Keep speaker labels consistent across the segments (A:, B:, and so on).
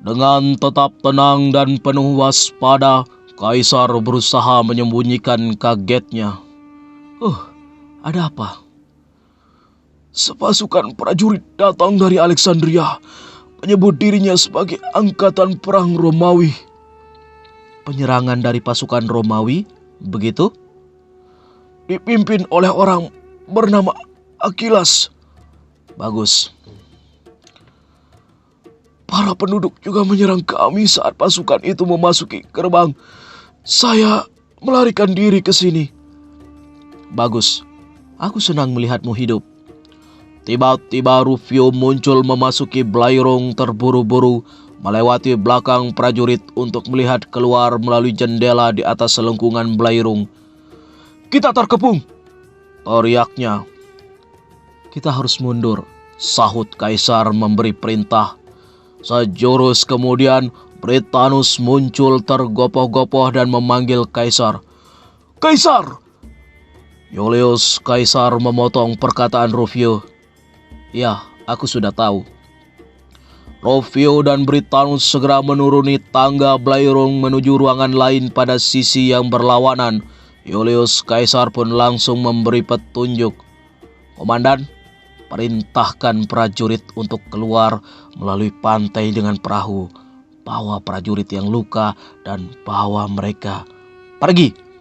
A: Dengan tetap tenang dan penuh waspada, Kaisar berusaha menyembunyikan kagetnya. Ada apa? Sepasukan prajurit datang dari Alexandria, menyebut dirinya sebagai angkatan perang Romawi. Penyerangan dari pasukan Romawi, begitu? Dipimpin oleh orang bernama Achillas. Bagus. Para penduduk juga menyerang kami saat pasukan itu memasuki gerbang. Saya melarikan diri ke sini. Bagus. Aku senang melihatmu hidup. Tiba-tiba Rufio muncul memasuki Blairung terburu-buru, melewati belakang prajurit untuk melihat keluar melalui jendela di atas selengkungan Blairung. Kita terkepung, teriaknya. Kita harus mundur, sahut Kaisar memberi perintah. Sejurus kemudian Britanus muncul tergopoh-gopoh dan memanggil Kaisar. Kaisar! Julius Kaisar memotong perkataan Rufio. Ya, aku sudah tahu. Rufio dan Britanus segera menuruni tangga Blairung menuju ruangan lain pada sisi yang berlawanan. Julius Kaisar pun langsung memberi petunjuk. Komandan, perintahkan prajurit untuk keluar melalui pantai dengan perahu. Bawa prajurit yang luka dan bawa mereka pergi.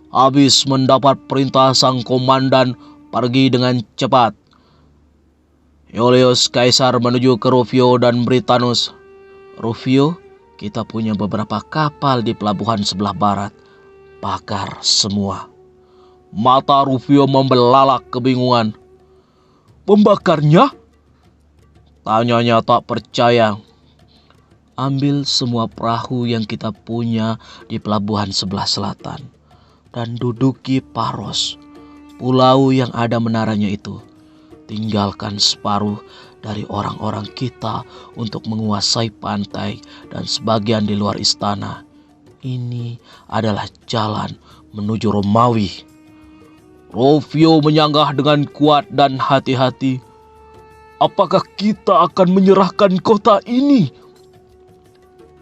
A: Habis mendapat perintah sang komandan, pergi dengan cepat. Julius Kaisar menuju ke Rufio dan Britanus. Rufio, kita punya beberapa kapal di pelabuhan sebelah barat. Bakar semua. Mata Rufio membelalak kebingungan. Membakarnya? Tanyanya tak percaya. Ambil semua perahu yang kita punya di pelabuhan sebelah selatan dan duduki Paros, pulau yang ada menaranya itu. Tinggalkan separuh dari orang-orang kita untuk menguasai pantai dan sebagian di luar istana. Ini adalah jalan menuju Romawi. Rufio menyanggah dengan kuat dan hati-hati. Apakah kita akan menyerahkan kota ini?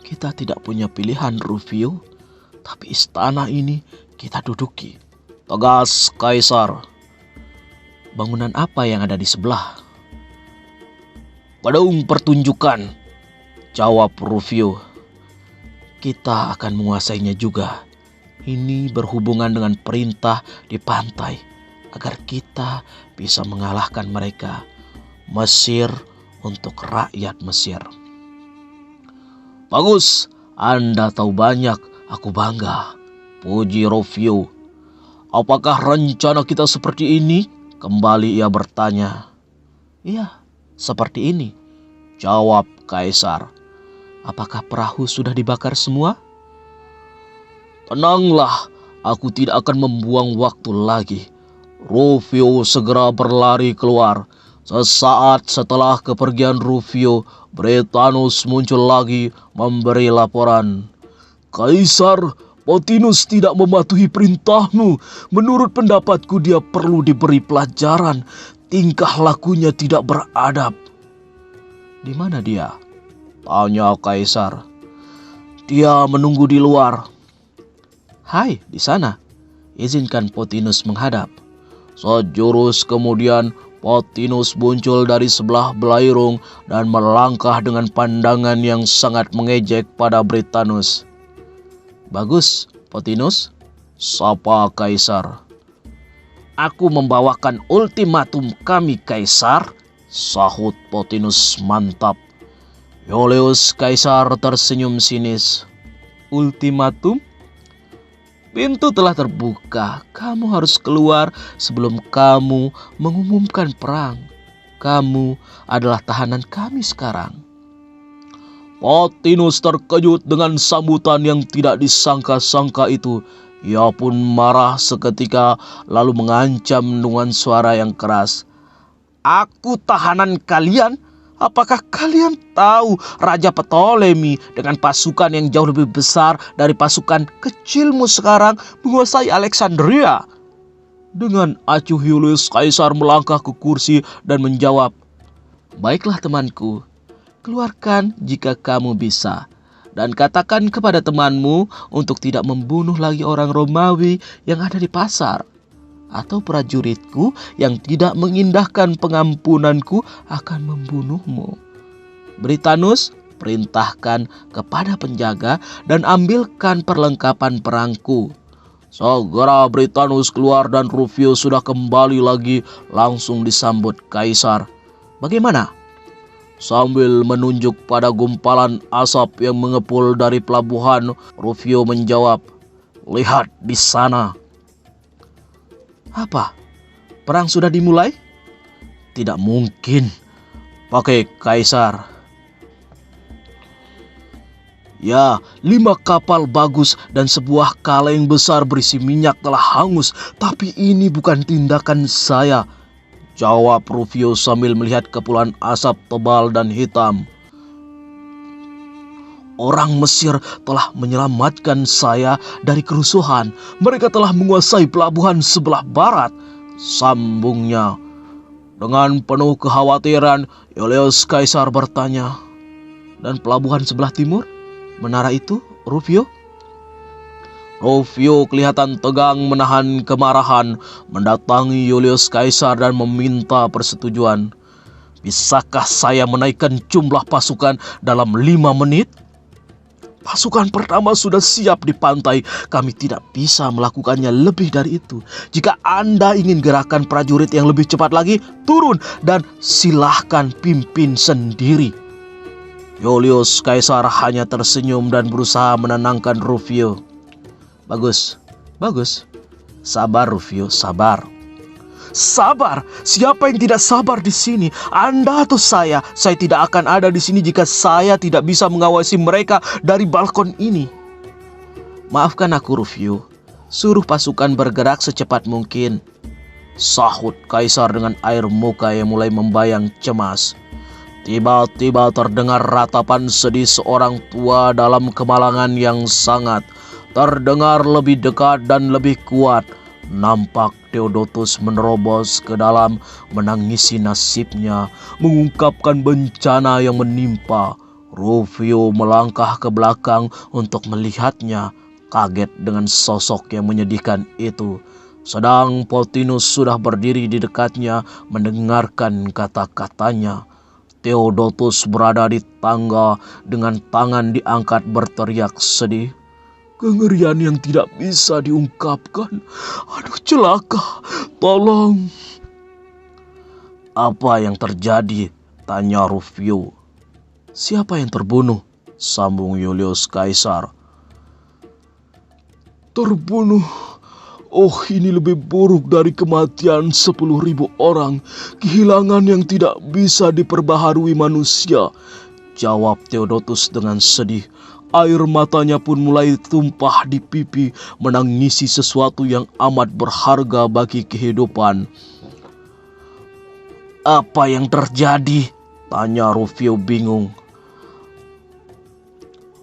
A: Kita tidak punya pilihan, Rufio. Tapi istana ini kita duduki, tegas Kaisar. Bangunan apa yang ada di sebelah? Gedung pertunjukan, jawab Rufio. Kita akan menguasainya juga. Ini berhubungan dengan perintah di pantai agar kita bisa mengalahkan mereka. Mesir untuk rakyat Mesir. Bagus, Anda tahu banyak, aku bangga, puji Rufio. Apakah rencana kita seperti ini? Kembali ia bertanya. Iya, seperti ini, jawab Kaisar. Apakah perahu sudah dibakar semua? Tenanglah, aku tidak akan membuang waktu lagi. Rufio segera berlari keluar. Sesaat setelah kepergian Rufio, Britanus muncul lagi memberi laporan. Kaisar, Pothinus tidak mematuhi perintahmu. Menurut pendapatku dia perlu diberi pelajaran. Tingkah lakunya tidak beradab. Di mana dia? Tanya Kaisar. Dia menunggu di luar. Hai, di sana. Izinkan Pothinus menghadap. Sejurus kemudian Pothinus muncul dari sebelah Blairung dan melangkah dengan pandangan yang sangat mengejek pada Britanus. Bagus, Pothinus, sapa Kaisar. Aku membawakan ultimatum kami, Kaisar, sahut Pothinus mantap. Julius Kaisar tersenyum sinis. Ultimatum? Pintu telah terbuka. Kamu harus keluar sebelum kamu mengumumkan perang. Kamu adalah tahanan kami sekarang. Pothinus terkejut dengan sambutan yang tidak disangka-sangka itu. Ia pun marah seketika lalu mengancam dengan suara yang keras. Aku tahanan kalian? Apakah kalian tahu Raja Ptolemy dengan pasukan yang jauh lebih besar dari pasukan kecilmu sekarang menguasai Alexandria? Dengan acuh Julius Kaisar melangkah ke kursi dan menjawab, baiklah temanku, Keluarkan jika kamu bisa. Dan katakan kepada temanmu untuk tidak membunuh lagi orang Romawi yang ada di pasar. Atau prajuritku yang tidak mengindahkan pengampunanku akan membunuhmu. Britanus, perintahkan kepada penjaga dan ambilkan perlengkapan perangku. Segera Britanus keluar dan Rufio sudah kembali lagi langsung disambut Kaisar. Bagaimana? Sambil menunjuk pada gumpalan asap yang mengepul dari pelabuhan, Rufio menjawab, "Lihat di sana." Apa? Perang sudah dimulai? Tidak mungkin. Pakai Kaisar. Ya, 5 kapal bagus dan sebuah kaleng besar berisi minyak telah hangus. Tapi ini bukan tindakan saya, jawab Rufio sambil melihat kepulan asap tebal dan hitam. Orang Mesir telah menyelamatkan saya dari kerusuhan. Mereka telah menguasai pelabuhan sebelah barat, sambungnya. Dengan penuh kekhawatiran, Julius Kaisar bertanya, "Dan pelabuhan sebelah timur? Menara itu, Rufio?" Rufio kelihatan tegang menahan kemarahan, mendatangi Julius Kaisar dan meminta persetujuan. "Bisakah saya menaikkan jumlah pasukan dalam 5 menit? Pasukan pertama sudah siap di pantai. Kami tidak bisa melakukannya lebih dari itu. Jika Anda ingin gerakan prajurit yang lebih cepat lagi, turun dan silahkan pimpin sendiri." Julius Kaisar hanya tersenyum dan berusaha menenangkan Rufio. Bagus. Sabar Rufio, sabar. Sabar? Siapa yang tidak sabar di sini? Anda atau saya? Saya tidak akan ada di sini jika saya tidak bisa mengawasi mereka dari balkon ini. Maafkan aku Rufio. Suruh pasukan bergerak secepat mungkin, sahut Kaisar dengan air muka yang mulai membayang cemas. Tiba-tiba terdengar ratapan sedih seorang tua dalam kemalangan yang sangat. Terdengar lebih dekat dan lebih kuat. Nampak Theodotus menerobos ke dalam, menangisi nasibnya, mengungkapkan bencana yang menimpa. Rufio melangkah ke belakang untuk melihatnya, kaget dengan sosok yang menyedihkan itu. Sedang Pothinus sudah berdiri di dekatnya, mendengarkan kata-katanya. Theodotus berada di tangga dengan tangan diangkat berteriak sedih. Kengerian yang tidak bisa diungkapkan. Aduh, celaka. Tolong. Apa yang terjadi? Tanya Rufio. Siapa yang terbunuh? Sambung Julius Kaisar. Terbunuh? Oh, ini lebih buruk dari kematian 10.000 orang. Kehilangan yang tidak bisa diperbaharui manusia, jawab Theodotus dengan sedih. Air matanya pun mulai tumpah di pipi, menangisi sesuatu yang amat berharga bagi kehidupan. Apa yang terjadi? Tanya Rufio bingung.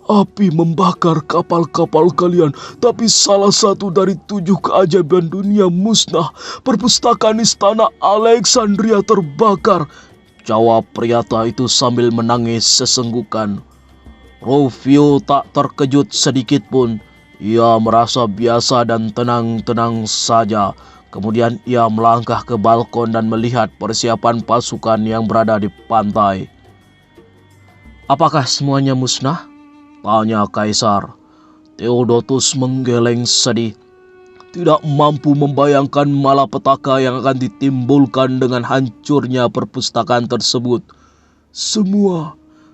A: Api membakar kapal-kapal kalian, tapi salah satu dari 7 keajaiban dunia musnah. Perpustakaan istana Alexandria terbakar, jawab pria itu sambil menangis sesenggukan. Rufio tak terkejut sedikit pun. Ia merasa biasa dan tenang-tenang saja. Kemudian ia melangkah ke balkon dan melihat persiapan pasukan yang berada di pantai. Apakah semuanya musnah? Tanya Kaisar. Theodotus menggeleng sedih. Tidak mampu membayangkan malapetaka yang akan ditimbulkan dengan hancurnya perpustakaan tersebut.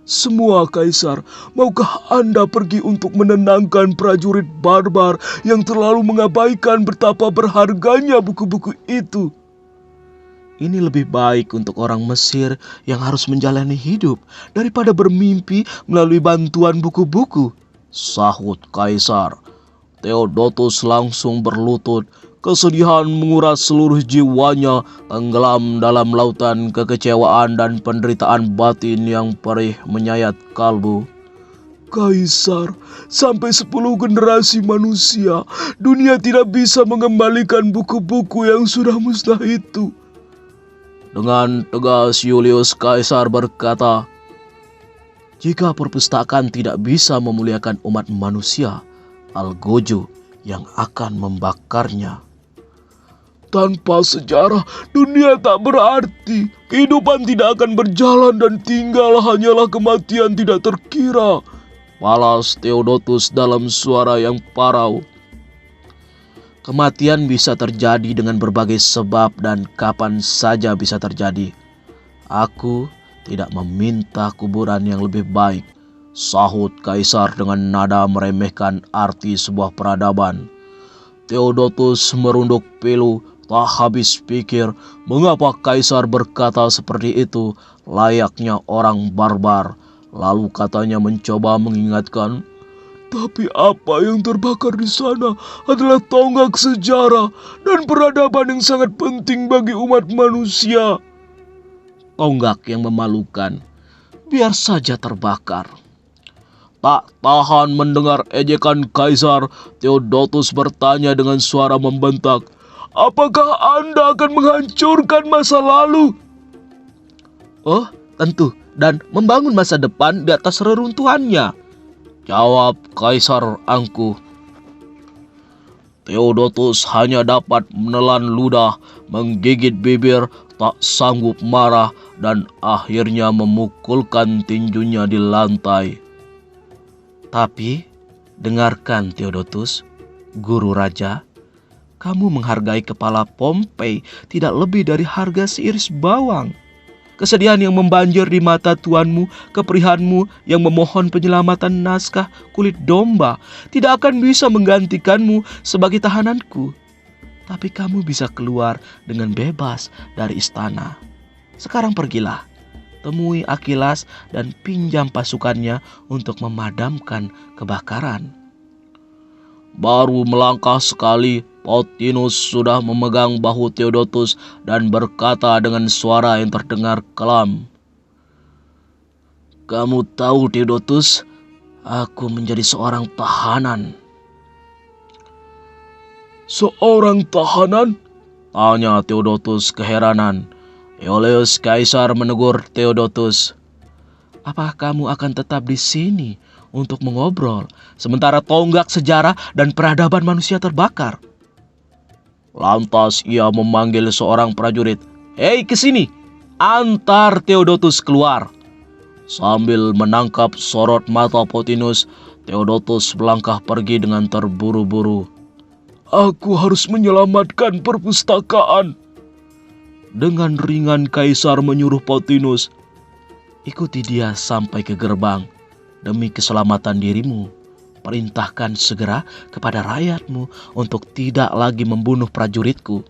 A: Semua Kaisar, maukah Anda pergi untuk menenangkan prajurit barbar yang terlalu mengabaikan betapa berharganya buku-buku itu? Ini lebih baik untuk orang Mesir yang harus menjalani hidup daripada bermimpi melalui bantuan buku-buku, sahut Kaisar. Theodotus langsung berlutut. Kesedihan menguras seluruh jiwanya, tenggelam dalam lautan kekecewaan dan penderitaan batin yang perih menyayat kalbu. Kaisar, sampai 10 generasi manusia, dunia tidak bisa mengembalikan buku-buku yang sudah musnah itu. Dengan tegas Julius Kaisar berkata, Jika perpustakaan tidak bisa memuliakan umat manusia, Algojo yang akan membakarnya. Tanpa sejarah, dunia tak berarti. Kehidupan tidak akan berjalan dan tinggal hanyalah kematian tidak terkira. Balas Theodotus dalam suara yang parau. Kematian bisa terjadi dengan berbagai sebab dan kapan saja bisa terjadi. Aku tidak meminta kuburan yang lebih baik, sahut Kaisar dengan nada meremehkan arti sebuah peradaban. Theodotus merunduk pilu, tak habis pikir mengapa Kaisar berkata seperti itu layaknya orang barbar. Lalu katanya mencoba mengingatkan, tapi apa yang terbakar di sana adalah tonggak sejarah dan peradaban yang sangat penting bagi umat manusia. Tonggak yang memalukan, biar saja terbakar. Tak tahan mendengar ejekan Kaisar, Theodotus bertanya dengan suara membentak, apakah Anda akan menghancurkan masa lalu? Oh, tentu, dan membangun masa depan di atas reruntuhannya, jawab Kaisar angkuh. Theodotus hanya dapat menelan ludah, menggigit bibir, tak sanggup marah, dan akhirnya memukulkan tinjunya di lantai. Tapi, dengarkan Theodotus, guru raja, kamu menghargai kepala Pompei tidak lebih dari harga seiris bawang. Kesedihan yang membanjir di mata tuanmu, keperihanmu yang memohon penyelamatan naskah kulit domba tidak akan bisa menggantikanmu sebagai tahananku. Tapi kamu bisa keluar dengan bebas dari istana. Sekarang pergilah, temui Achillas dan pinjam pasukannya untuk memadamkan kebakaran. Baru melangkah sekali, Pothinus sudah memegang bahu Theodotus dan berkata dengan suara yang terdengar kelam, kamu tahu Theodotus, aku menjadi seorang tahanan. Seorang tahanan? Tanya Theodotus keheranan. Iulius Kaisar menegur Theodotus. Apakah kamu akan tetap di sini untuk mengobrol sementara tonggak sejarah dan peradaban manusia terbakar? Lantas ia memanggil seorang prajurit. Hei, kesini, antar Theodotus keluar. Sambil menangkap sorot mata Pothinus, Theodotus melangkah pergi dengan terburu-buru. Aku harus menyelamatkan perpustakaan. Dengan ringan Kaisar menyuruh Pothinus, ikuti dia sampai ke gerbang. Demi keselamatan dirimu, perintahkan segera kepada rakyatmu untuk tidak lagi membunuh prajuritku.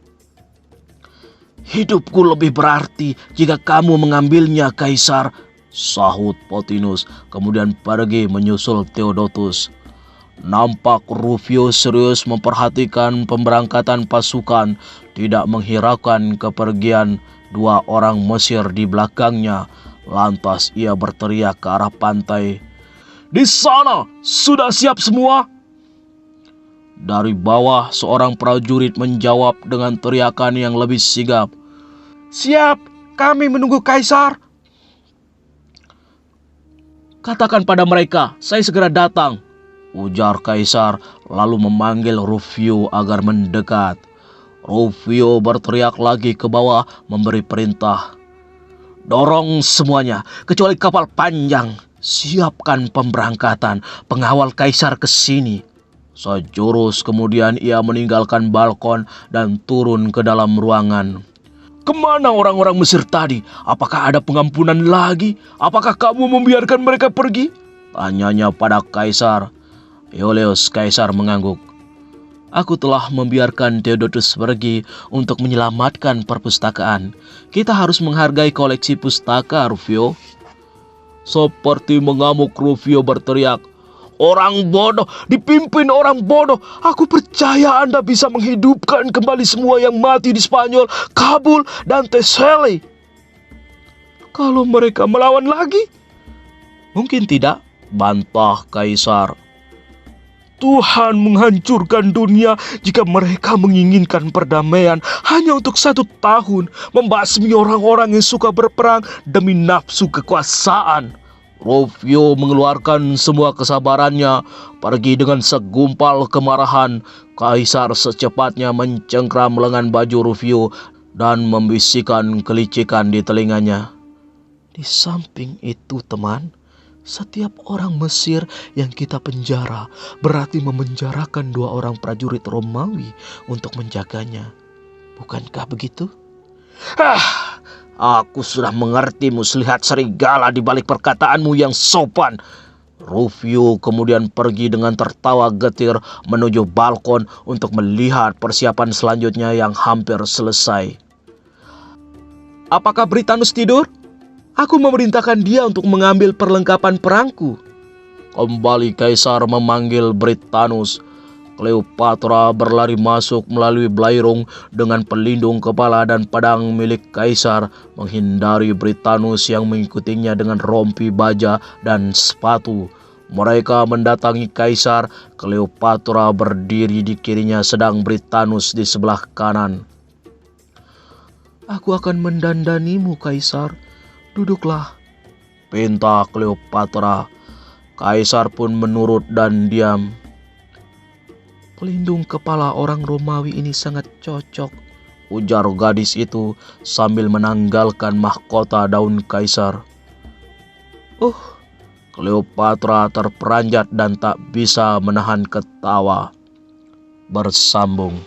A: Hidupku lebih berarti jika kamu mengambilnya, Kaisar, sahut Pothinus, kemudian pergi menyusul Theodotus. Nampak Rufio serius memperhatikan pemberangkatan pasukan, tidak menghiraukan kepergian dua orang Mesir di belakangnya. Lantas ia berteriak ke arah pantai, di sana sudah siap semua? Dari bawah seorang prajurit menjawab dengan teriakan yang lebih sigap, siap, kami menunggu Kaisar. Katakan pada mereka, saya segera datang, ujar Kaisar lalu memanggil Rufio agar mendekat. Rufio berteriak lagi ke bawah memberi perintah. Dorong semuanya, kecuali kapal panjang. Siapkan pemberangkatan, pengawal Kaisar ke sini. Sejurus kemudian ia meninggalkan balkon dan turun ke dalam ruangan. Kemana orang-orang Mesir tadi? Apakah ada pengampunan lagi? Apakah kamu membiarkan mereka pergi? Tanyanya pada Kaisar. Iulius Kaisar mengangguk. Aku telah membiarkan Theodotus pergi untuk menyelamatkan perpustakaan. Kita harus menghargai koleksi pustaka, Rufio. Seperti mengamuk, Rufio berteriak, orang bodoh, dipimpin orang bodoh. Aku percaya Anda bisa menghidupkan kembali semua yang mati di Spanyol, Kabul, dan Thessaly. Kalau mereka melawan lagi? Mungkin tidak, bantah Kaisar. Tuhan menghancurkan dunia jika mereka menginginkan perdamaian hanya untuk 1 tahun, membasmi orang-orang yang suka berperang demi nafsu kekuasaan. Rufio mengeluarkan semua kesabarannya, pergi dengan segumpal kemarahan. Kaisar secepatnya mencengkram lengan baju Rufio dan membisikkan kelicikan di telinganya. Di samping itu teman, setiap orang Mesir yang kita penjara berarti memenjarakan 2 orang prajurit Romawi untuk menjaganya. Bukankah begitu? Aku sudah mengerti muslihat serigala di balik perkataanmu yang sopan. Rufio kemudian pergi dengan tertawa getir menuju balkon untuk melihat persiapan selanjutnya yang hampir selesai. Apakah Britanus tidur? Aku memerintahkan dia untuk mengambil perlengkapan perangku. Kembali Kaisar memanggil Britanus. Cleopatra berlari masuk melalui belairung dengan pelindung kepala dan pedang milik Kaisar, menghindari Britanus yang mengikutinya dengan rompi baja dan sepatu. Mereka mendatangi Kaisar. Cleopatra berdiri di kirinya sedang Britanus di sebelah kanan. Aku akan mendandanimu, Kaisar. Duduklah, pinta Cleopatra. Kaisar pun menurut dan diam. Pelindung kepala orang Romawi ini sangat cocok, ujar gadis itu sambil menanggalkan mahkota daun Kaisar. Cleopatra terperanjat dan tak bisa menahan ketawa. Bersambung.